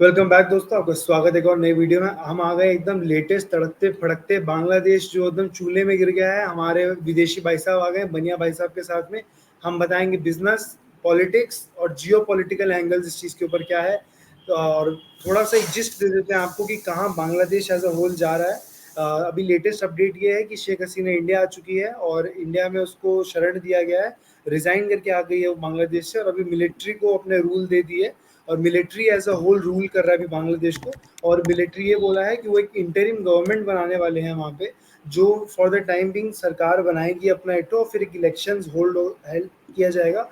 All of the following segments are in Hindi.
वेलकम बैक दोस्तों, आपका स्वागत है एक और नई वीडियो में। हम आ गए एकदम लेटेस्ट तड़कते-फड़कते बांग्लादेश जो एकदम चूल्हे में गिर गया है। हमारे विदेशी भाई साहब आ गए, बनिया भाई साहब के साथ में। हम बताएँगे बिज़नेस, पॉलिटिक्स और जियोपॉलिटिकल एंगल्स इस चीज़ के ऊपर क्या है। तो और थोड़ा-सा एक जिस्ट दे देते हैं आपको कि कहाँ बांग्लादेश एज़ अ होल जा रहा है। अभी लेटेस्ट अपडेट ये है कि शेख हसीना इंडिया आ चुकी है और इंडिया में उसको शरण दिया गया है। रिज़ाइन करके आ गई है वो बांग्लादेश से और अभी मिलिट्री को अपने रूल दे दिए और military as a whole rule कर रहा है अभी बांग्लादेश को। और मिलिट्री ये बोला है कि वो एक इंटरिम गवर्नमेंट बनाने वाले हैं वहाँ पे, जो फॉर द टाइम बिंग सरकार बनाएगी अपना एटो, फिर एक इलेक्शंस हेल्प किया जाएगा।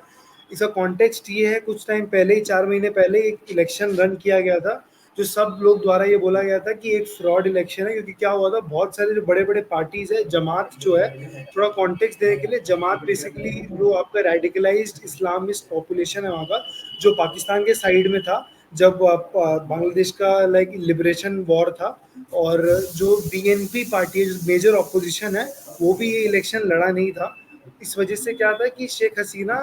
इसका कॉन्टेक्स्ट ये है, कुछ टाइम पहले ही 4 महीने पहले एक इलेक्शन रन किया गया था, जो सब लोग द्वारा ये बोला गया था कि एक फ्रॉड इलेक्शन है। क्योंकि क्या हुआ था, बहुत सारे जो बड़े बड़े पार्टीज है, जमात जो है, थोड़ा कॉन्टेक्स्ट देने के लिए, जमात बेसिकली जो आपका रेडिकलाइज्ड इस्लामिस्ट पॉपुलेशन है वहाँ का, जो पाकिस्तान के साइड में था जब बांग्लादेश का लाइक लिबरेशन वॉर था। और जो बीएनपी पार्टी है, जो मेजर ऑपोजिशन है, वो भी ये इलेक्शन लड़ा नहीं था। इस वजह से क्या था कि शेख हसीना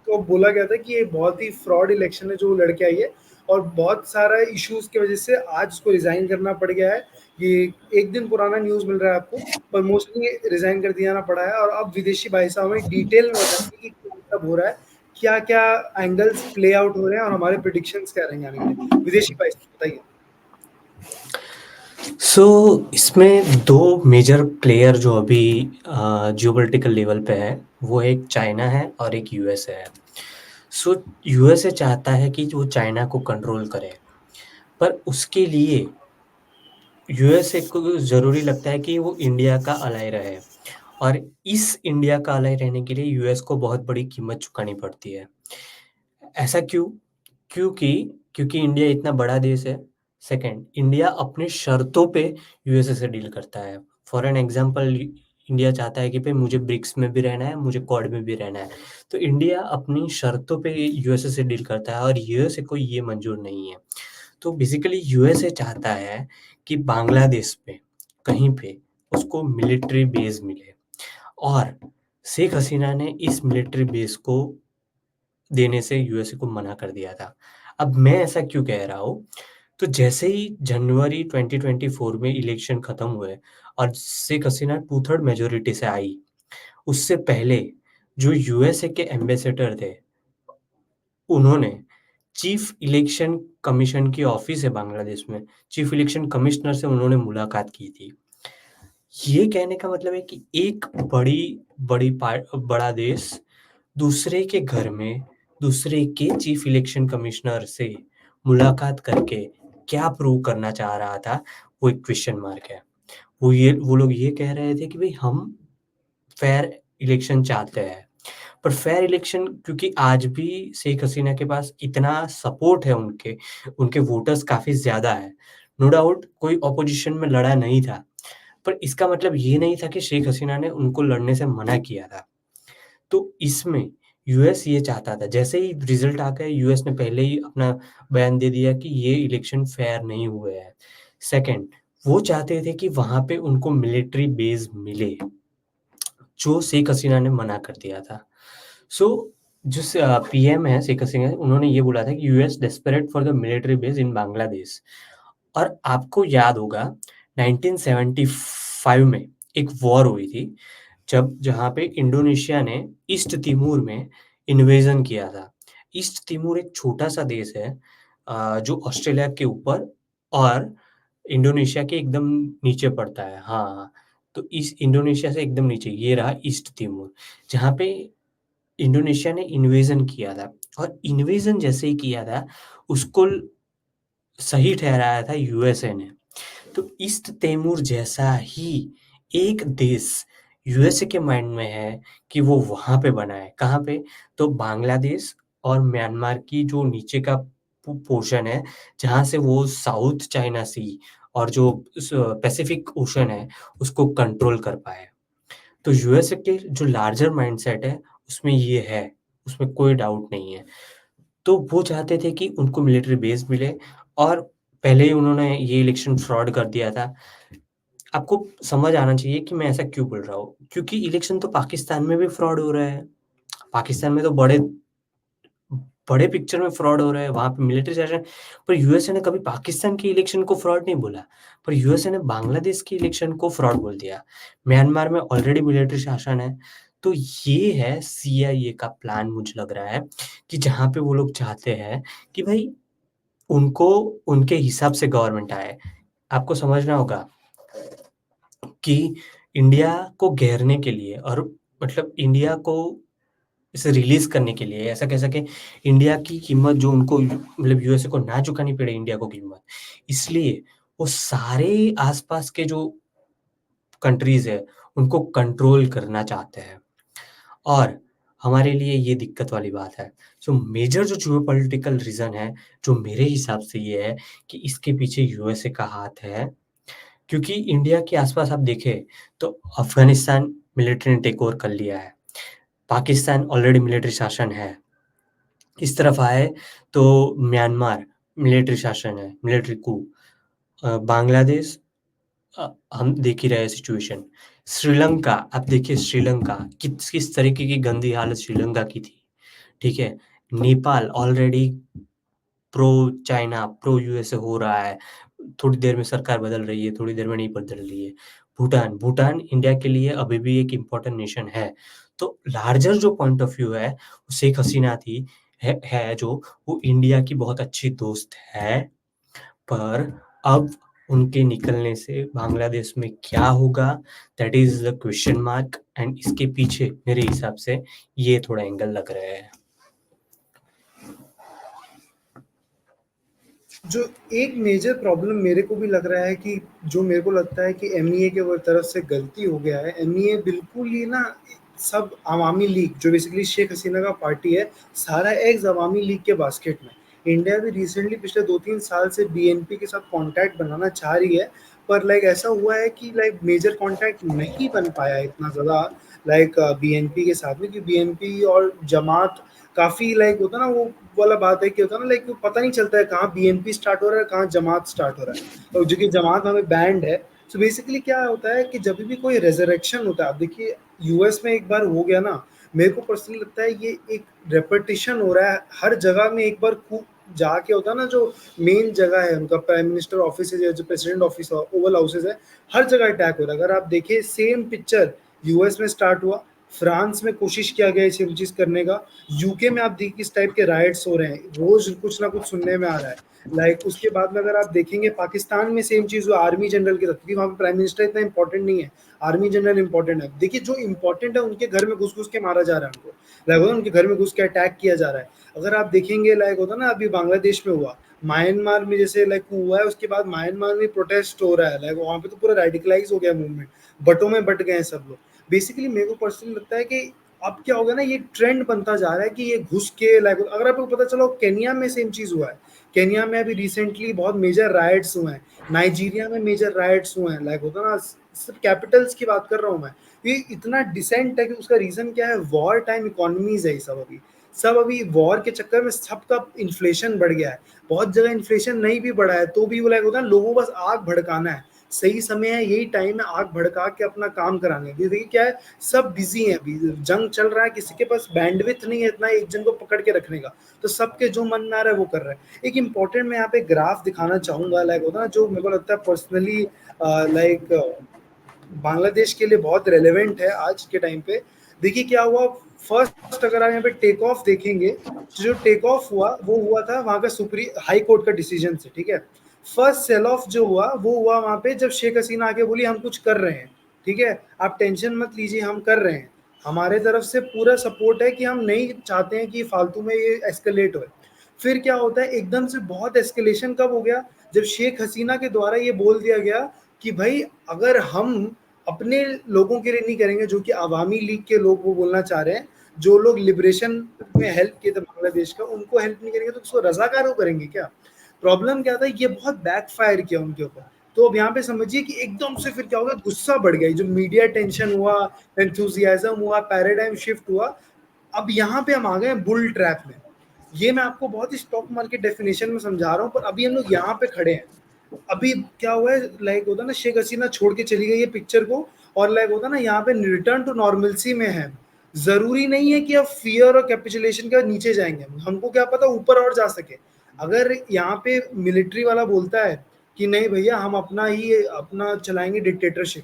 को बोला गया था कि ये बहुत ही फ्रॉड इलेक्शन है जो वो लड़के आई है। और बहुत सारा इश्यूज की वजह से आज उसको रिजाइन करना पड़ गया है। ये एक दिन पुराना न्यूज़ मिल रहा है आपको, पर मोस्टली रिजाइन कर दिया पड़ा है। और अब विदेशी भाई साहब हमें डिटेल में बताएंगे कि क्या सब हो रहा है, क्या क्या एंगल्स प्ले आउट हो रहे हैं और हमारे प्रिडिक्शंस क्या रहेंगे आने वाले। विदेशी भाई साहब बताइए। इसमें दो मेजर प्लेयर जो अभी जियोपॉलिटिकल लेवल पे है, वो एक चाइना है और एक यूएसए है। यूएसए चाहता है कि वो चाइना को कंट्रोल करे, पर उसके लिए यूएसए को ज़रूरी लगता है कि वो इंडिया का अलाय रहे, और इस इंडिया का अलाय रहने के लिए यूएस को बहुत बड़ी कीमत चुकानी पड़ती है। ऐसा क्यों? क्योंकि क्योंकि इंडिया इतना बड़ा देश है। सेकंड, इंडिया अपनी शर्तों पे यूएसए से डील करता है। फॉर एन एग्जांपल, इंडिया चाहता है कि भाई मुझे ब्रिक्स में भी रहना है, मुझे क्वाड में भी रहना है। तो इंडिया अपनी शर्तों पे यूएसए से डील करता है और यूएसए को ये मंजूर नहीं है। तो बेसिकली यूएसए चाहता है कि बांग्लादेश पे कहीं पे उसको मिलिट्री बेस मिले, और शेख हसीना ने इस मिलिट्री बेस को देने से यूएसए को मना कर दिया था। अब मैं ऐसा क्यों कह रहा हूँ? तो जैसे ही जनवरी 2024 में इलेक्शन खत्म हुए और शेख हसीना 2/3 मेजॉरिटी से आई, उससे पहले जो यूएसए के एम्बेसडर थे, उन्होंने चीफ इलेक्शन कमीशन की ऑफिस है बांग्लादेश में, चीफ इलेक्शन कमिश्नर से उन्होंने मुलाकात की थी। ये कहने का मतलब है कि एक बड़ा देश दूसरे के घर में दूसरे के चीफ इलेक्शन कमिश्नर से मुलाकात करके क्या प्रूव करना चाह रहा था, वो एक क्वेश्चन मार्क है। वो लोग ये कह रहे थे कि भाई हम फेयर इलेक्शन चाहते हैं, पर फेयर इलेक्शन, क्योंकि आज भी शेख हसीना के पास इतना सपोर्ट है, उनके उनके वोटर्स काफ़ी ज़्यादा है। नो डाउट कोई ऑपोजिशन में लड़ा नहीं था, पर इसका मतलब ये नहीं था कि शेख हसीना ने उनको लड़ने से मना किया था। तो इसमें यूएस ये चाहता था, जैसे ही रिजल्ट आ गए, यूएस ने पहले ही अपना बयान दे दिया कि ये इलेक्शन फेयर नहीं हुए हैं। सेकंड, वो चाहते थे कि वहाँ पे उनको मिलिट्री बेस मिले, जो शेख हसीना ने मना कर दिया था। सो जो पीएम है शेख हसीना, उन्होंने ये बोला था कि US desperate for the military base in Bangladesh. और आपको याद होगा 1975 में एक वॉर हुई थी, जब जहाँ पे इंडोनेशिया ने ईस्ट तिमोर में इन्वेजन किया था। ईस्ट तिमोर एक छोटा-सा देश है, जो ऑस्ट्रेलिया के ऊपर और इंडोनेशिया के एकदम नीचे पड़ता है। हाँ, तो इस इंडोनेशिया से एकदम नीचे ये रहा ईस्ट तिमोर, जहाँ पे इंडोनेशिया ने इन्वेजन किया था। और इन्वेजन जैसे ही किया था, उसको सही ठहराया था यूएसए ने। तो ईस्ट तैमूर जैसा ही एक देश यूएसए के माइंड में है कि वो वहाँ पे बनाए। कहाँ पे? तो बांग्लादेश और म्यांमार की जो नीचे का पोर्शन है, जहाँ से वो साउथ चाइना सी और जो पैसिफिक ओशन है, उसको कंट्रोल कर पाए। तो यूएसए के जो लार्जर माइंडसेट है, उसमें ये है, उसमें कोई डाउट नहीं है। तो वो चाहते थे कि उनको मिलिट्री बेस मिले, और पहले ही उन्होंने ये इलेक्शन फ्रॉड कर दिया था। आपको समझ आना चाहिए कि मैं ऐसा क्यों बोल रहा हूँ, क्योंकि इलेक्शन तो पाकिस्तान में भी फ्रॉड हो रहा है। पाकिस्तान में तो बड़े पिक्चर में फ्रॉड हो रहा है, वहाँ पे मिलिट्री शासन। पर यूएसए ने कभी पाकिस्तान के इलेक्शन को फ्रॉड नहीं बोला, पर यूएसए ने बांग्लादेश के इलेक्शन को फ्रॉड बोल दिया। म्यांमार में ऑलरेडी मिलिट्री शासन है। तो ये है सीआईए का प्लान, मुझे लग रहा है कि जहाँ पे वो लोग चाहते हैं कि भाई उनको उनके हिसाब से गवर्नमेंट आए। आपको समझना होगा कि इंडिया को घेरने के लिए और मतलब इंडिया को इसे रिलीज करने के लिए, ऐसा कह सके इंडिया की कीमत जो उनको मतलब यूएसए को ना चुकानी पड़े इंडिया को कीमत, इसलिए वो सारे आसपास के जो कंट्रीज है उनको कंट्रोल करना चाहते हैं। और हमारे लिए ये दिक्कत वाली बात है। सो मेजर जो जियोपॉलिटिकल रीजन है, जो मेरे हिसाब से ये है कि इसके पीछे यूएसए का हाथ है। क्योंकि इंडिया के आसपास आप देखें तो अफगानिस्तान मिलिट्री ने टेक ओवर कर लिया है, पाकिस्तान ऑलरेडी मिलिट्री शासन है, इस तरफ आए तो म्यांमार मिलिट्री शासन है, मिलिट्री कू, बांग्लादेश, हम देख ही रहे हैं सिचुएशन। श्रीलंका, आप देखिए श्रीलंका किस किस तरीके की गंदी हालत श्रीलंका की थी, ठीक है। Nepal already pro China pro USA हो रहा है, थोड़ी देर में सरकार बदल रही है, थोड़ी देर में नहीं बदल रही है। भूटान, भूटान इंडिया के लिए अभी भी एक इम्पोर्टेंट नेशन है। तो लार्जर जो पॉइंट ऑफ व्यू है वो शेख हसीना थी, है जो वो इंडिया की बहुत अच्छी दोस्त है। पर अब उनके निकलने से बांग्लादेश में क्या होगा, that is the question mark. And इसके पीछे मेरे हिसाब से ये थोड़ा एंगल लग रहा है। जो एक मेजर प्रॉब्लम मेरे को भी लग रहा है कि जो मेरे को लगता है कि एमईए के वो तरफ से गलती हो गया है, एमईए बिल्कुल ही ना सब अवामी लीग जो बेसिकली शेख हसीना का पार्टी है, सारा एग्स अवामी लीग के बास्केट में। इंडिया भी रिसेंटली पिछले 2-3 साल से बीएनपी के साथ कांटेक्ट बनाना चाह रही है, पर लाइक ऐसा हुआ है कि लाइक मेजर कांटेक्ट नहीं बन पाया इतना ज़्यादा लाइक बीएनपी के साथ में, कि बीएनपी और जमात काफ़ी लाइक होता ना वो वाला बात है कि होता ना लाइक पता नहीं चलता है कहाँ बीएनपी स्टार्ट हो रहा है कहाँ जमात स्टार्ट हो रहा है, और जो कि जमात हमें बैंड है। सो बेसिकली क्या होता है कि जब भी कोई रेजरेक्शन होता है, आप देखिए यूएस में एक बार हो गया ना, मेरे को पर्सनली लगता है ये एक रेपिटेशन हो रहा है हर जगह में। एक बार जाके होता है ना, जो मेन जगह है उनका प्राइम मिनिस्टर ऑफिस है, जो प्रेसिडेंट ऑफिस ओवल हाउसेज है, हर जगह अटैक हो रहा है। अगर आप देखिए सेम पिक्चर यूएस में स्टार्ट हुआ, फ्रांस में कोशिश किया गया सेम चीज करने का, यूके में आप देखिए किस टाइप के राइट्स हो रहे हैं, रोज कुछ ना कुछ सुनने में आ रहा है। लाइक उसके बाद में अगर आप देखेंगे पाकिस्तान में सेम चीज हुआ आर्मी जनरल के साथ, क्योंकि वहाँ पे प्राइम मिनिस्टर इतना इंपॉर्टेंट नहीं है, आर्मी जनरल इंपॉर्टेंट है। देखिए जो इंपॉर्टेंट है उनके घर में घुस घुस के मारा जा रहा है उनको, लाइक होता है उनके घर में घुस के अटैक किया जा रहा है। अगर आप देखेंगे लाइक होता ना अभी बांग्लादेश में हुआ, म्यांमार में जैसे लाइक हुआ है, उसके बाद म्यांमार में प्रोटेस्ट हो रहा है, लाइक वहाँ पे तो पूरा रेडिकलाइज हो गया मूवमेंट, बटों में बट गए हैं सब लोग। बेसिकली मेरे को पर्सनली लगता है कि अब क्या होगा ना, ये ट्रेंड बनता जा रहा है कि ये घुस के लाइक, अगर आपको पता चलो केनिया में सेम चीज हुआ है, केनिया में अभी रिसेंटली बहुत मेजर राइट्स हुए हैं, नाइजीरिया में मेजर राइट्स हुए हैं, लाइक होता ना सिर्फ कैपिटल्स की बात कर रहा हूँ मैं। ये इतना डिसेंट है कि उसका रीजन क्या है, वॉर टाइम इकोनॉमीज है ये सब अभी वॉर के चक्कर में सबका इन्फ्लेशन बढ़ गया है। बहुत जगह इन्फ्लेशन नहीं भी बढ़ा है तो भी वो लाइक होता है लोगों को बस आग भड़काना है, सही समय है, यही टाइम है आग भड़का के अपना काम कराने। देखिए क्या है, सब बिजी हैं, अभी जंग चल रहा है, किसी के पास बैंडविथ नहीं है इतना एक जन को पकड़ के रखने का, तो सबके जो मन में आ रहा है वो कर रहा है। एक इंपॉर्टेंट मैं यहाँ पे ग्राफ दिखाना चाहूंगा, लाइक होता है जो मेरे को लगता है पर्सनली लाइक बांग्लादेश के लिए बहुत रेलेवेंट है आज के टाइम पे। देखिए क्या हुआ, फर्स्ट अगर आप यहाँ पे टेक ऑफ देखेंगे, तो जो टेक ऑफ हुआ वो हुआ था वहां का सुप्रीम हाई कोर्ट का डिसीजन से, ठीक है। फर्स्ट सेल ऑफ जो हुआ वो हुआ वहां पे जब शेख हसीना आके बोली हम कुछ कर रहे हैं, ठीक है, आप टेंशन मत लीजिए हम कर रहे हैं, हमारे तरफ से पूरा सपोर्ट है कि हम नहीं चाहते हैं कि फालतू में ये एस्केलेट हो। फिर क्या होता है एकदम से बहुत एस्केलेशन कब हो गया, जब शेख हसीना के द्वारा ये बोल दिया गया कि भाई अगर हम अपने लोगों के लिए नहीं करेंगे, जो कि अवामी लीग के लोग वो बोलना चाह रहे हैं, जो लोग लिबरेशन में हेल्प किए थे बांग्लादेश का, उनको हेल्प नहीं करेंगे तो उसको रजाकार करेंगे क्या। प्रॉब्लम क्या था, ये बहुत बैकफायर किया उनके ऊपर। तो अब यहाँ पे समझिए कि एकदम से फिर क्या हो गया, गुस्सा बढ़ गया, जो मीडिया टेंशन हुआ, एंथुजियाज्म हुआ, पैराडाइम शिफ्ट हुआ। अब यहाँ पे हम आ गए बुल ट्रैप में। ये मैं आपको बहुत ही स्टॉक मार्केट डेफिनेशन में समझा रहा हूँ, पर अभी हम लोग यहाँ पे खड़े हैं। अभी क्या हुआ है, लाइक होता ना शेख हसीना छोड़ के चली गई है पिक्चर को, और लाइक होता ना यहाँ पे रिटर्न टू नॉर्मलसी में है। जरूरी नहीं है कि अब फियर और कैपिचुलेशन का नीचे जाएंगे, हमको क्या पता ऊपर और जा सके। अगर यहाँ पे मिलिट्री वाला बोलता है कि नहीं भैया हम अपना चलाएंगे डिक्टेटरशिप,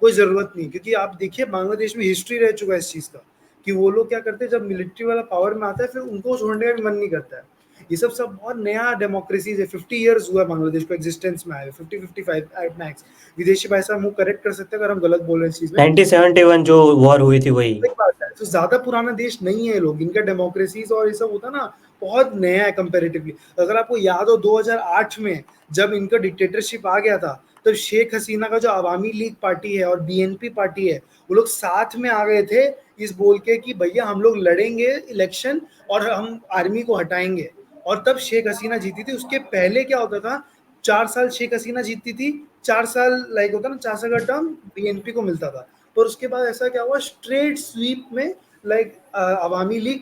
कोई जरूरत नहीं, क्योंकि आप देखिए बांग्लादेश में हिस्ट्री रह चुका है इस चीज का कि वो लोग क्या करते हैं जब मिलिट्री वाला पावर में आता है फिर उनको छोड़ने का भी मन नहीं करता है। ये सब बहुत नया डेमोक्रेसी है, 50 ईयर्स हुआ बांग्लादेश को एग्जिस्टेंस में आए, 50-55 एट मैक्स। विदेशी भाई साहब मुंह करेक्ट कर सकते हैं अगर हम गलत बोल रहे हैं इस चीज में। 1971 जो वॉर हुई थी वही। सही बात है, तो ज्यादा पुराना देश नहीं है लोग, इनका डेमोक्रेसीज और ये सब होता ना बहुत नया है कंपैरेटिवली। अगर आपको याद हो 2008 में जब इनका डिक्टेटरशिप आ गया था, तब शेख हसीना का जो अवामी लीग पार्टी है और बीएनपी पार्टी है वो लोग साथ में आ गए थे इस बोल के कि भैया हम लोग लड़ेंगे इलेक्शन और हम आर्मी को हटाएंगे, और तब शेख हसीना जीती थी। उसके पहले क्या होता था, 4 साल शेख हसीना जीतती थी, 4 साल लाइक होता ना 4 साल का टर्म बीएनपी को मिलता था। पर उसके बाद ऐसा क्या हुआ, स्ट्रेट स्वीप में लाइक अवामी लीग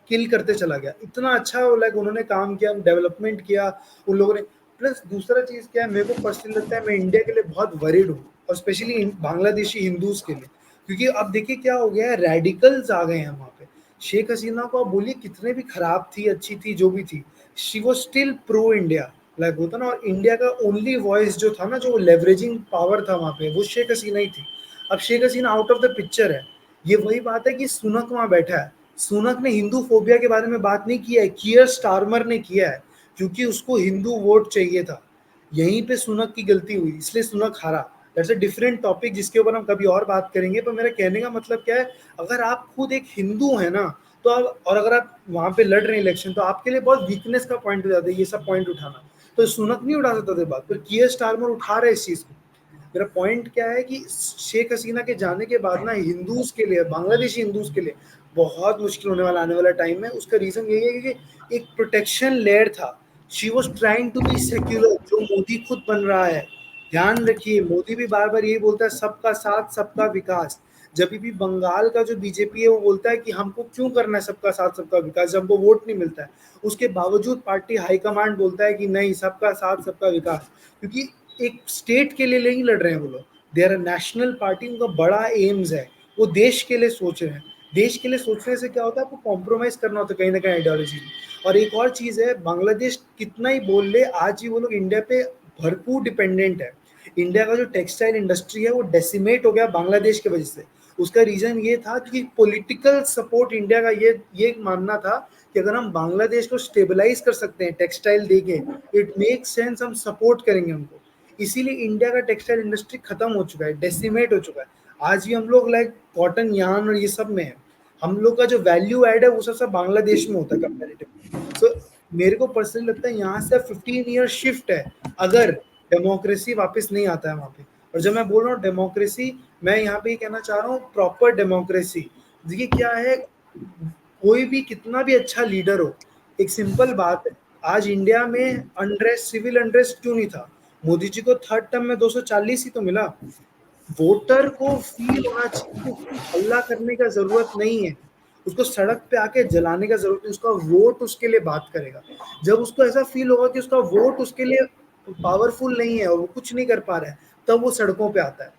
किल करते चला गया। इतना अच्छा लाइक उन्होंने काम किया, डेवलपमेंट किया उन लोगों ने। प्लस दूसरा चीज क्या है, मेरे को पर्सनली लगता है मैं इंडिया के लिए बहुत वरीड हूँ, और स्पेशली बांग्लादेशी हिंदूज के लिए, क्योंकि अब देखिए क्या हो गया है, रेडिकल्स आ गए हैं वहाँ पे। शेख हसीना को आप बोलिए कितने भी खराब थी अच्छी थी जो भी थी, she was still pro India like होता ना। और इंडिया का ओनली वॉइस जो था ना, जो लेवरेजिंग पावर था वहाँ पे, वो शेख हसीना ही थी। अब Sheikh Hasina out of the picture है। ये वही बात है कि सुनक वहां बैठा है, सुनक ने हिंदू फोबिया के बारे में बात नहीं किया है, कियर स्टारमर ने किया है, क्योंकि उसको हिंदू वोट चाहिए था। यहीं पे सुनक की गलती हुई, इसलिए सुनक हारा। दैट्स अ डिफरेंट टॉपिक जिसके ऊपर हम कभी और बात करेंगे। पर मेरा कहने का मतलब क्या है, अगर आप खुद एक हिंदू है ना, तो आप, और अगर आप वहां पे लड़ रहे हैं इलेक्शन, तो आपके लिए बहुत वीकनेस का पॉइंट हो जाता है ये सब पॉइंट उठाना। तो सुनक नहीं उठा सकता था बात, पर कियर स्टारमर उठा रहे इस चीज को। मेरा पॉइंट क्या है कि शेख हसीना के जाने के बाद ना हिंदूज के लिए, बांग्लादेशी हिंदूज के लिए बहुत मुश्किल होने वाला आने वाला टाइम में। उसका रीजन यही है कि एक प्रोटेक्शन लेयर था। She was trying to be secular, जो मोदी खुद बन रहा है। ध्यान रखिए, मोदी भी बार बार यही बोलता है सबका साथ सबका विकास। जब भी बंगाल का जो बीजेपी है वो बोलता है कि हमको क्यों करना है सबका साथ सबका विकास जब हमको वोट नहीं मिलता है, उसके बावजूद पार्टी हाईकमांड बोलता है कि नहीं सबका साथ सबका विकास। क्योंकि एक स्टेट के लिए नहीं लड़ रहे हैं वो लोग, दे आर नेशनल पार्टी, उनका बड़ा एम्स है, वो देश के लिए सोच रहे हैं। देश के लिए सोचने से क्या होता है, आपको कॉम्प्रोमाइज करना होता है कहीं ना कहीं आइडियोलॉजी में। और एक और चीज है, बांग्लादेश कितना ही बोल ले, आज ही वो लोग इंडिया पे भरपूर डिपेंडेंट है। इंडिया का जो टेक्सटाइल इंडस्ट्री है वो डेसिमेट हो गया बांग्लादेश की वजह से। उसका रीजन ये था कि पॉलिटिकल सपोर्ट इंडिया का ये मानना था कि अगर हम बांग्लादेश को स्टेबलाइज कर सकते हैं टेक्सटाइल देके, इट मेक सेंस, हम सपोर्ट करेंगे उनको। इसीलिए इंडिया का टेक्सटाइल इंडस्ट्री खत्म हो चुका है, डेसिमेट हो चुका है। आज भी हम लोग लाइक कॉटन यार्न और ये सब में है, हम लोग का जो वैल्यू ऐड है वो सब बांग्लादेश में होता है कंपेरेटिवली। सो मेरे को पर्सनली लगता है यहाँ से 15 ईयर शिफ्ट है, अगर डेमोक्रेसी वापस नहीं आता है वहाँ पे। और जब मैं बोल रहा हूँ डेमोक्रेसी, मैं यहाँ पे ये कहना चाह रहा हूँ प्रॉपर डेमोक्रेसी। देखिए क्या है, कोई भी कितना भी अच्छा लीडर हो, एक सिंपल बात है, आज इंडिया में अनरेस्ट, सिविल अनरेस्ट क्यों नहीं था? मोदी जी को थर्ड टर्म में 240 ही तो मिला। वोटर को फील होना चाहिए कि उसको हल्ला करने का जरूरत नहीं है, उसको सड़क पे आके जलाने का जरूरत नहीं, उसका वोट उसके लिए बात करेगा। जब उसको ऐसा फील होगा कि उसका वोट उसके लिए पावरफुल नहीं है और वो कुछ नहीं कर पा रहा है, तब वो सड़कों पे आता है,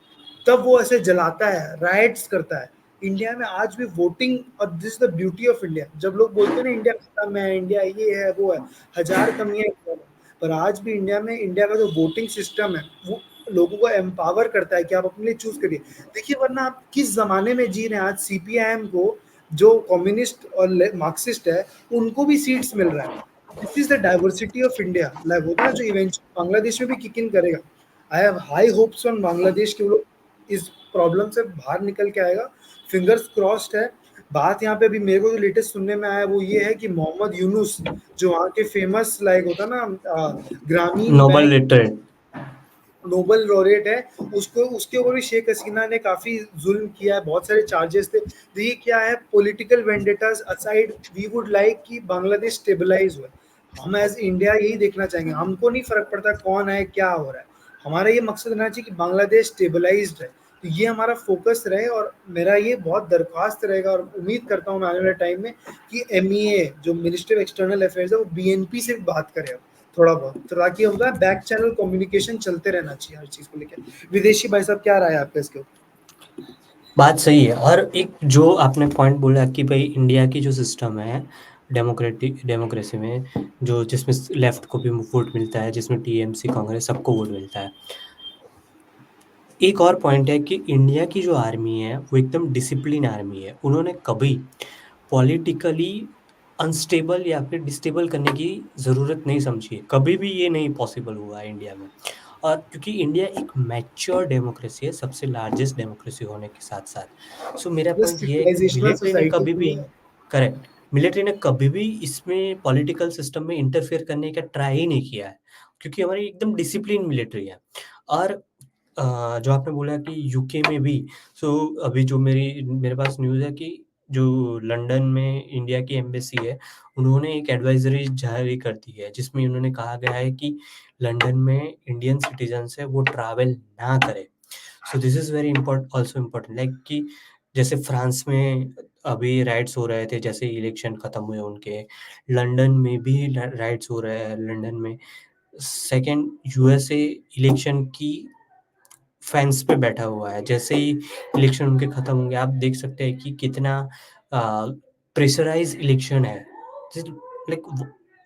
तब वो ऐसे जलाता है, राइट्स करता है। इंडिया में आज भी वोटिंग, और this the beauty of India, जब लोग बोलते हैं ना इंडिया खत्म है, इंडिया ये है वो है, हजार कमियां, पर आज भी इंडिया में, इंडिया का जो वोटिंग सिस्टम है वो लोगों को एम्पावर करता है कि आप अपने लिए चूज करिए। देखिए वरना आप किस जमाने में जी रहे हैं, आज सीपीआईएम को, जो कम्युनिस्ट और मार्क्सिस्ट है, उनको भी सीट्स मिल रहा है। This is the diversity of India, like होता है जो इवेंचुअली बांग्लादेश में भी किक इन करेगा। I have high hopes on Bangladesh के, वो लोग इस प्रॉब्लम से बाहर निकल के आएगा, फिंगर्स क्रॉस्ड है। बात यहाँ पे अभी मेरे को जो लेटेस्ट सुनने में आया वो ये है कि मोहम्मद यूनुस, जो वहाँ के फेमस लाइक होता ना Grameen Nobel bank laureate. Nobel laureate है, उसको, उसके ऊपर भी शेख हसीना ने काफी जुल्म किया है, बहुत सारे चार्जेस थे। देखिए क्या है, political vendettas aside, we would like कि बांग्लादेश स्टेबलाइज हुए। हम एज इंडिया यही देखना चाहेंगे, हमको नहीं फर्क पड़ता कौन है क्या हो रहा है, हमारा ये मकसद रहना चाहिए कि बांग्लादेश स्टेबलाइज्ड है। तो ये हमारा फोकस रहे, और मेरा ये बहुत दरख्वास्त रहेगा, और उम्मीद करता हूँ मैं आने वाले टाइम में कि एमईए जो मिनिस्ट्री ऑफ एक्सटर्नल अफेयर्स है वो बीएनपी से भी बात करे अब थोड़ा बहुत, तो ताकि होगा बैक चैनल कम्युनिकेशन चलते रहना चाहिए हर चीज को लेकर। विदेशी भाई साहब क्या राय है आपका इसके ऊपर? बात सही है। और एक जो आपने पॉइंट बोला कि भाई इंडिया की जो सिस्टम है डेमोक्रेसी में, जो जिसमें लेफ्ट को भी वोट मिलता है, जिसमें टीएमसी कांग्रेस सबको वोट मिलता है। एक और पॉइंट है कि इंडिया की जो आर्मी है वो एकदम डिसिप्लिन आर्मी है। उन्होंने कभी पॉलिटिकली अनस्टेबल या फिर डिस्टेबल करने की ज़रूरत नहीं समझी है। कभी भी ये नहीं पॉसिबल हुआ है इंडिया में। और क्योंकि इंडिया एक मैच्योर डेमोक्रेसी है, सबसे लार्जेस्ट डेमोक्रेसी होने के साथ-साथ। सो मेरा ये पॉइंट ये है कि सिविलाइजेशनल मिलिट्री ने सोसाइटी कभी भी भी है। करेक्ट, मिलिट्री ने कभी भी इसमें पॉलिटिकल सिस्टम में इंटरफेयर करने का ट्राई ही नहीं किया है, क्योंकि हमारी एकदम डिसिप्लिन मिलिट्री है। और जो आपने बोला कि यूके में भी, सो अभी जो मेरे पास न्यूज़ है कि जो लंदन में इंडिया की एम्बेसी है, उन्होंने एक एडवाइजरी जारी कर दी है, जिसमें उन्होंने कहा गया है कि लंदन में इंडियन सिटीज़न्स है वो ट्रैवल ना करें। So this is very also important, like कि जैसे फ्रांस में अभी राइट्स हो रहे थे, जैसे इलेक्शन खत्म हुए उनके, लंदन में भी राइट्स हो रहे हैं। लंदन में सेकंड यूएसए इलेक्शन की फेंस पे बैठा हुआ है। जैसे ही इलेक्शन उनके खत्म होंगे, आप देख सकते हैं कि कितना प्रेशराइज इलेक्शन है। लाइक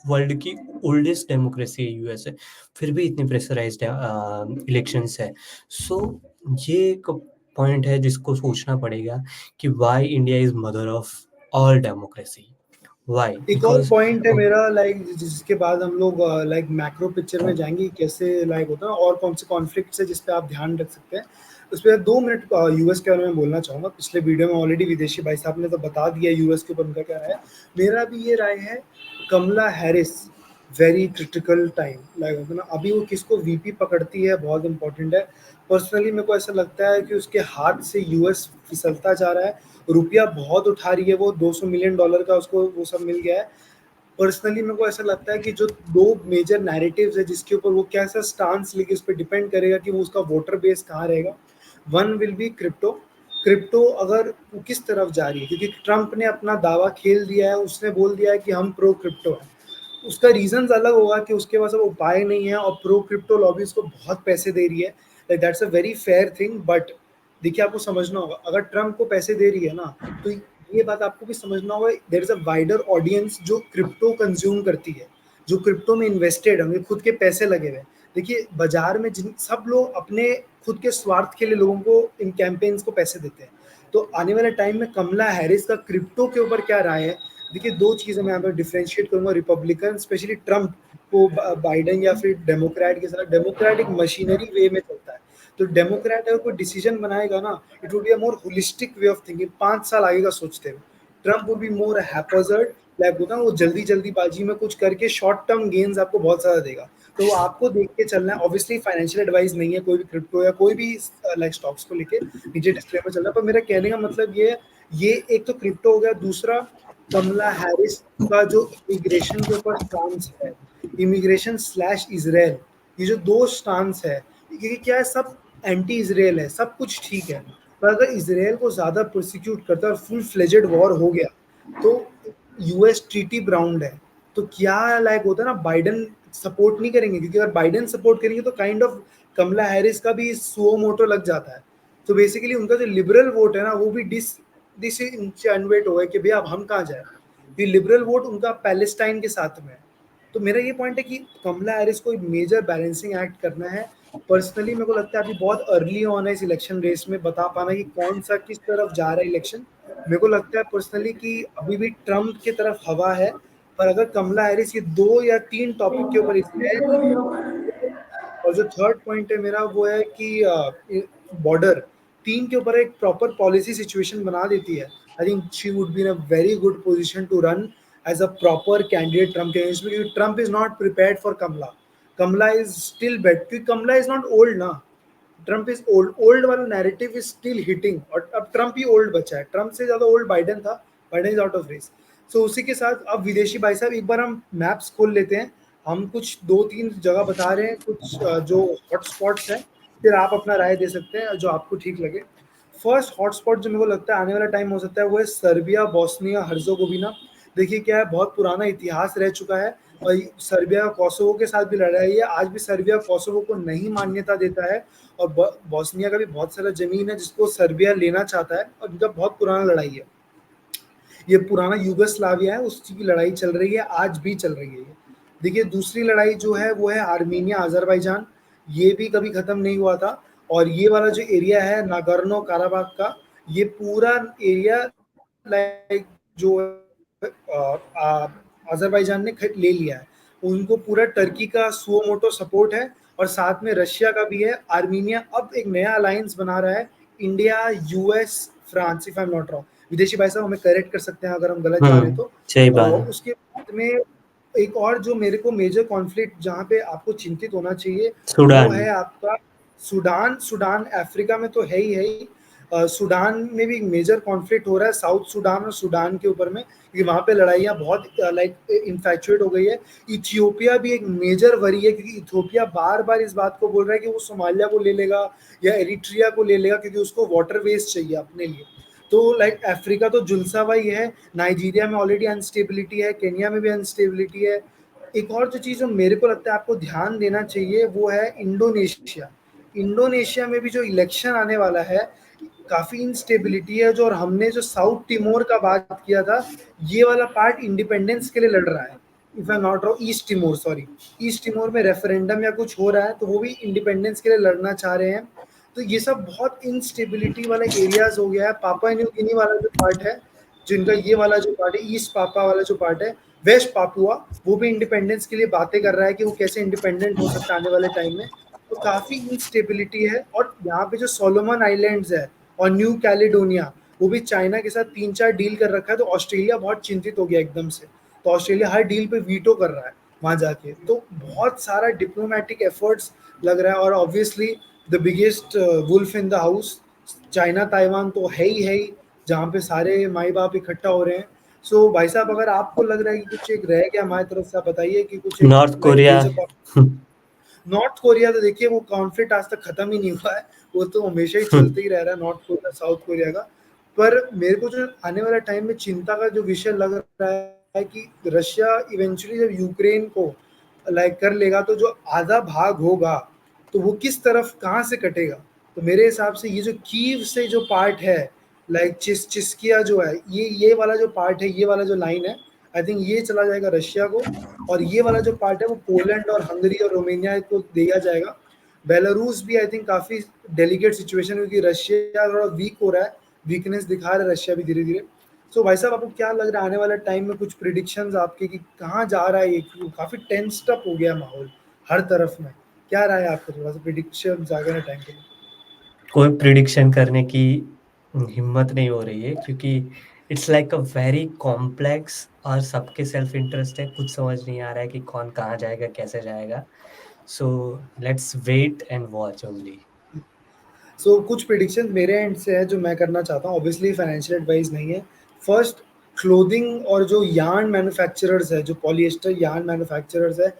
वर्ल्ड की ओल्डेस्ट डेमोक्रेसी है यूएसए, फिर भी इतनी प्रेशराइज्ड इलेक्शंस है। सो ये एक पॉइंट है जिसको सोचना पड़ेगा कि why India is mother of all democracy. Why? एक और बिकॉज पॉइंट है मेरा, लाइक जिसके बाद हम लोग लाइक मैक्रो पिक्चर में जाएंगे कैसे लाइक होता है और कौन से कॉन्फ्लिक्ट्स है जिस पे आप ध्यान रख सकते हैं। उस पर 2 मिनट यूएस के बारे में बोलना चाहूँगा। पिछले वीडियो में ऑलरेडी विदेशी भाई साहब ने तो बता दिया यूएस के ऊपर उनका क्या राय है। मेरा भी ये राय है, Kamala Harris very critical time, like होता है ना, अभी वो किसको वीपी पकड़ती है बहुत इंपॉर्टेंट है। पर्सनली मेरे को ऐसा लगता है कि उसके हाथ से यूएस फिसलता जा रहा है। रुपया बहुत उठा रही है वो, $200 मिलियन का उसको वो सब मिल गया है। पर्सनली मेरे को ऐसा लगता है कि जो दो मेजर नैरेटिव्स है जिसके ऊपर वो कैसा स्टांस लेके, उस पर डिपेंड करेगा कि वो उसका वोटर बेस कहाँ रहेगा। One will be crypto. Crypto अगर वो किस तरफ जा रही है, क्योंकि ट्रंप ने अपना दावा खेल दिया है, उसने बोल दिया है कि हम प्रो क्रिप्टो है। उसका रीजंस अलग होगा कि उसके पास अब उपाय नहीं है और प्रो क्रिप्टो लॉबी उसको बहुत पैसे दे रही है। Like that's a very fair thing. But देखिए, आपको समझना होगा, अगर ट्रम्प को पैसे दे रही है ना, तो ये बात आपको भी समझना होगा, there is a wider audience जो क्रिप्टो कंज्यूम करती है, जो क्रिप्टो में इन्वेस्टेड है, उनके खुद के पैसे लगे हुए हैं। देखिए, बाजार में जिन सब लोग अपने खुद के स्वार्थ के लिए लोगों को इन कैंपेन्स को पैसे देते हैं। तो आने वाले टाइम में कमला हैरिस का क्रिप्टो के ऊपर क्या राय है। देखिए, दो चीज़ें मैं यहाँ पर डिफ्रेंशिएट करूंगा, रिपब्लिकन स्पेशली ट्रम्प को बाइडन या फिर डेमोक्रेट के साथ। डेमोक्रेटिक मशीनरी वे में चलता है, तो डेमोक्रेट अगर कोई डिसीजन बनाएगा ना, it would be a more holistic way of thinking, 5 साल आगे का सोचते हुए। Trump would be more haphazard, like होता है वो जल्दी जल्दीबाजी में कुछ करके शॉर्ट टर्म गेन्स आपको बहुत ज़्यादा देगा। तो वो आपको देख के चलना है। ऑब्वियसली फाइनेंशियल एडवाइस नहीं है कोई भी क्रिप्टो या कोई भी लाइक स्टॉक्स को लेके, नीचे डिस्क्लेमर चल रहा है। पर मेरा कहने का मतलब ये है, ये एक तो क्रिप्टो हो गया। दूसरा, कमला हैरिस का जो इमिग्रेशन के ऊपर स्टांस है, इमिग्रेशन स्लैश इसराइल, ये जो दो स्टांस है, ये क्या है, सब एंटी इसराइल है, सब कुछ ठीक है। पर अगर इसराइल को ज़्यादा प्रोसिक्यूट करता है और फुल फ्लेजेड वॉर हो गया, तो यूएस ट्रीटी ब्राउंड है। तो क्या लाइक होता है ना, बाइडन सपोर्ट नहीं करेंगे, क्योंकि अगर बाइडन सपोर्ट करेंगे तो काइंड ऑफ कमला हैरिस का भी सुओ मोटो लग जाता है। तो बेसिकली उनका जो लिबरल वोट है ना, वो भी डिसइंटेनवेट हो गया कि भैया अब हम कहाँ जाए। ये लिबरल वोट उनका पैलेस्टाइन के साथ में है। तो मेरा ये पॉइंट है कि कमला हैरिस को एक मेजर बैलेंसिंग एक्ट करना है। पर्सनली मेरे को लगता है अभी बहुत अर्ली ऑन है इस इलेक्शन रेस में बता पाना कि कौन सा किस तरफ जा रहा है इलेक्शन। मेरे को लगता है पर्सनली कि अभी भी ट्रम्प की तरफ हवा है। पर अगर कमला हैरिस ये 2 या 3 टॉपिक के ऊपर इसमें, और जो थर्ड पॉइंट है मेरा वो है कि बॉर्डर 3 के ऊपर एक प्रॉपर पॉलिसी सिचुएशन बना देती है, I think she would be in a very good position to run as a proper candidate Trump के अगेंस्ट में, क्योंकि Trump is not prepared for Kamala. Kamala is still bet, क्योंकि कमला इज नॉट ओल्ड ना। ट्रम्प इज ओल्ड, ओल्ड वाला नैरेटिव इज स्टिल हिटिंग, और अब ट्रम्प ही ओल्ड बचा है। ट्रम्प से ज्यादा ओल्ड बाइडन था, Biden is out of race. So उसी के साथ अब विदेशी भाई साहब, एक बार हम मैप्स खोल लेते हैं। हम कुछ 2-3 जगह बता रहे हैं, कुछ जो हॉटस्पॉट्स हैं, फिर आप अपना राय दे सकते हैं जो आपको ठीक लगे। फर्स्ट हॉटस्पॉट जो मेरे को लगता है आने वाला टाइम हो सकता है वो है सर्बिया, बोस्निया हर्जोगोविना। देखिए क्या है, बहुत पुराना इतिहास रह चुका है और सर्बिया कोसोवो के साथ भी लड़ाई है। आज भी सर्बिया कोसोवो को नहीं मान्यता देता है और बॉस्निया का भी बहुत सारा जमीन है जिसको सर्बिया लेना चाहता है और इनका बहुत पुराना लड़ाई है। ये पुराना यूगोस्लाविया है, उसी की लड़ाई चल रही है, आज भी चल रही है ये। देखिए दूसरी लड़ाई जो है वो है आर्मीनिया अज़रबैजान, ये भी कभी खत्म नहीं हुआ था। और ये वाला जो एरिया है नागोर्नो काराबाख का, ये पूरा एरिया लाइक जो अज़रबैजान ने ले लिया है। उनको पूरा टर्की का सुओ मोटो सपोर्ट है और साथ में रशिया का भी है। आर्मीनिया अब एक नया अलायंस बना रहा है, India, US, France, if I am not wrong. विदेशी भाई साहब हमें करेक्ट कर सकते हैं अगर हम गलत जा रहे तो। सही बात है। उसके बाद में एक और जो मेरे को मेजर कॉन्फ्लिक्ट जहाँ पे आपको चिंतित होना चाहिए वो सूडान। है आपका सूडान। सूडान अफ्रीका में तो है ही। सूडान में भी एक मेजर कॉन्फ्लिक्ट हो रहा है साउथ सूडान और सूडान के ऊपर में, क्योंकि वहाँ पे लड़ाइयाँ बहुत लाइक इन्फैक्चुएट हो गई है। इथियोपिया भी एक मेजर वरी है क्योंकि इथियोपिया बार बार इस बात को बोल रहा है कि वो सोमालिया को ले लेगा या एरिट्रिया को ले लेगा क्योंकि उसको वाटरवेज चाहिए अपने लिए। तो लाइक अफ्रीका तो जुलसा ही है, नाइजीरिया में ऑलरेडी अनस्टेबिलिटी है, केनिया में भी अनस्टेबिलिटी है। एक और जो चीज़ मेरे को लगता है आपको ध्यान देना चाहिए वो है इंडोनेशिया। इंडोनेशिया में भी जो इलेक्शन आने वाला है काफ़ी इंस्टेबिलिटी है जो, और हमने जो साउथ टिमोर का बात किया था, ये वाला पार्ट इंडिपेंडेंस के लिए लड़ रहा है। If I not wrong, East Timor, sorry, East Timor में रेफरेंडम या कुछ हो रहा है तो वो भी इंडिपेंडेंस के लिए लड़ना चाह रहे हैं। तो ये सब बहुत इंस्टेबिलिटी वाला एरियाज हो गया है। पापा न्यू गिनी वाला जो पार्ट है, जिनका ये वाला जो पार्ट है, ईस्ट पापा वाला जो पार्ट है, वेस्ट पापुआ, वो भी इंडिपेंडेंस के लिए बातें कर रहा है कि वो कैसे इंडिपेंडेंट हो सकता है आने वाले टाइम में। तो काफ़ी इंस्टेबिलिटी है। और यहाँ पे जो सोलोमन आइलैंड्स है और न्यू कैलिडोनिया, वो भी चाइना के साथ 3-4 डील कर रखा है। तो ऑस्ट्रेलिया बहुत चिंतित हो गया एकदम से, तो ऑस्ट्रेलिया हर डील पे वीटो कर रहा है वहाँ जाके। तो बहुत सारा डिप्लोमेटिक एफर्ट्स लग रहा है। और obviously the biggest wolf in the house, China Taiwan तो है ही, जहाँ पे सारे माई बाप इकट्ठा हो रहे हैं। सो भाई साहब अगर आपको लग रहा है कि कुछ एक रह गया हमारी तरफ से, आप बताइए कि कुछ एक North like Korea. Major. North Korea तो देखिए वो कॉन्फ्लिक्ट आज तक खत्म ही नहीं हुआ है, वो तो हमेशा ही चलते ही रह रहा है नॉर्थ कोरिया साउथ कोरिया का। पर मेरे को जो आने वाले टाइम में चिंता का जो विषय लग रहा है कि रशिया इवेंचुअली जब यूक्रेन को लाइक कर लेगा तो जो आधा भाग होगा तो वो किस तरफ कहाँ से कटेगा। तो मेरे हिसाब से ये जो कीव से जो पार्ट है, लाइक चिस्किया जो है, ये वाला जो पार्ट है, ये वाला जो लाइन है, आई थिंक ये चला जाएगा रशिया को। और ये वाला जो पार्ट है वो पोलैंड और हंगरी और रोमेनिया को दिया जाएगा। बेलारूस भी आई थिंक काफ़ी डेलिकेट सिचुएशन है क्योंकि रशिया थोड़ा वीक हो रहा है, वीकनेस दिखा रहा है रशिया भी धीरे धीरे। सो भाई साहब आपको क्या लग रहा है आने वाले टाइम में, कुछ प्रिडिक्शंस आपके कि कहाँ जा रहा है ये, काफ़ी टेंस्ड अप हो गया माहौल हर तरफ में। क्या रहा है आपका, थोड़ा सा प्रिडिक्शंस आगे ना टाइम के लिए। कोई प्रिडिक्शन करने की हिम्मत नहीं हो रही है क्योंकि it's like a very complex और सबके सेल्फ इंटरेस्ट है, कुछ समझ नहीं आ रहा है कि कौन कहाँ जाएगा कैसे जाएगा। So let's wait and watch only. So कुछ प्रिडिक्शन मेरे एंड से है जो मैं करना चाहता हूँ, ऑब्वियसली फाइनेंशियल एडवाइस नहीं है। फर्स्ट, क्लोथिंग और जो यार्न मैन्युफैक्चरर्स है, जो पॉलिएस्टर यार्न मैन्युफैक्चरर्स है,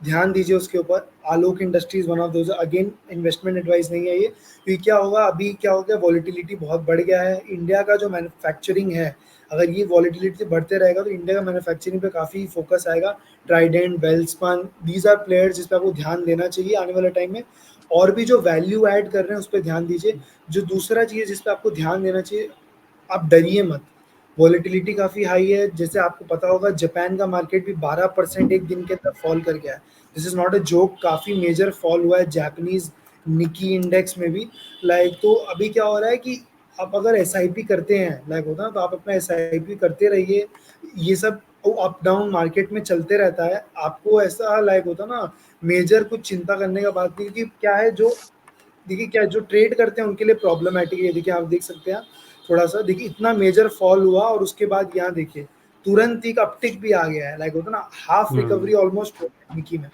ध्यान दीजिए उसके ऊपर। Alok industries one of those, again investment advice नहीं है ये, क्योंकि क्या होगा अभी, क्या हो गया, वॉलीटिलिटी बहुत बढ़ गया है। इंडिया का जो मैन्युफैक्चरिंग है, अगर ये वॉलीटिलिटी बढ़ते रहेगा तो इंडिया का मैन्युफैक्चरिंग पे काफ़ी फोकस आएगा। Trident, Welspun, these are players जिस पर आपको ध्यान देना चाहिए आने वाले टाइम में। और भी जो वैल्यू ऐड कर रहे हैं उस पर ध्यान दीजिए। जो दूसरा चीज़ जिस पर आपको ध्यान देना चाहिए, आप डरिए मत। वॉलेटिलिटी काफ़ी हाई है, जैसे आपको पता होगा जापान का मार्केट भी 12% एक दिन के अंदर फॉल कर गया है। This is not a joke, काफ़ी मेजर फॉल हुआ है जापानीज निकी इंडेक्स में भी। लाइक तो अभी क्या हो रहा है कि आप अगर एसआईपी करते हैं, लाइक होता है ना, तो आप अपना एसआईपी करते रहिए। ये सब अप डाउन मार्केट में चलते रहता है, आपको ऐसा लाइक होता ना, मेजर कुछ चिंता करने का बात नहीं। कि क्या है जो, देखिए क्या जो ट्रेड करते हैं उनके लिए प्रॉब्लमेटिक है। देखिए आप देख सकते हैं थोड़ा सा, देखिए इतना मेजर फॉल हुआ और उसके बाद यहाँ देखिए तुरंत एक अपटिक भी आ गया है, लाइक होता ना, हाफ रिकवरी ऑलमोस्ट हो गया निकी में।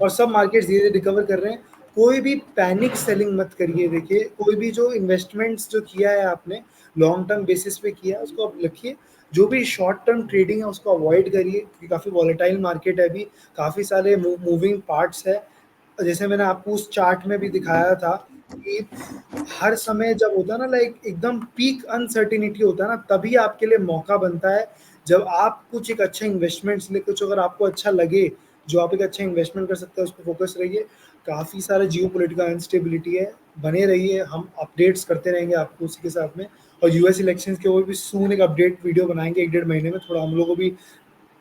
और सब मार्केट्स धीरे रिकवर कर रहे हैं। कोई भी पैनिक सेलिंग मत करिए। देखिए कोई भी जो इन्वेस्टमेंट्स जो किया है आपने लॉन्ग टर्म बेसिस पे किया है उसको आप रखिए। जो भी शॉर्ट टर्म ट्रेडिंग है उसको अवॉइड करिए क्योंकि काफ़ी वॉलेटाइल मार्केट है अभी, काफ़ी सारे मूविंग पार्ट्स है। जैसे मैंने आपको उस चार्ट में भी दिखाया था कि हर समय जब होता है ना, लाइक एकदम पीक अनसर्टिनिटी होता है ना, तभी आपके लिए मौका बनता है जब आप कुछ एक अच्छा इन्वेस्टमेंट्स ले, कुछ अगर आपको अच्छा लगे, जो आप एक अच्छा इन्वेस्टमेंट कर सकते हैं, उस पे फोकस रहिए। काफ़ी सारा जियोपॉलिटिकल अनस्टेबिलिटी है, बने रहिए, हम अपडेट्स करते रहेंगे आपको उसी के साथ में। और यूएस इलेक्शंस के वो भी सून एक अपडेट वीडियो बनाएंगे 1-1.5 महीने में, थोड़ा हम लोगों को भी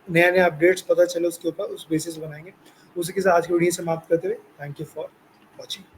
नया नया अपडेट्स पता चले उसके ऊपर, उस बेसिस बनाएंगे। उसी के साथ आज की वीडियो समाप्त करते हुए थैंक यू फॉर वॉचिंग।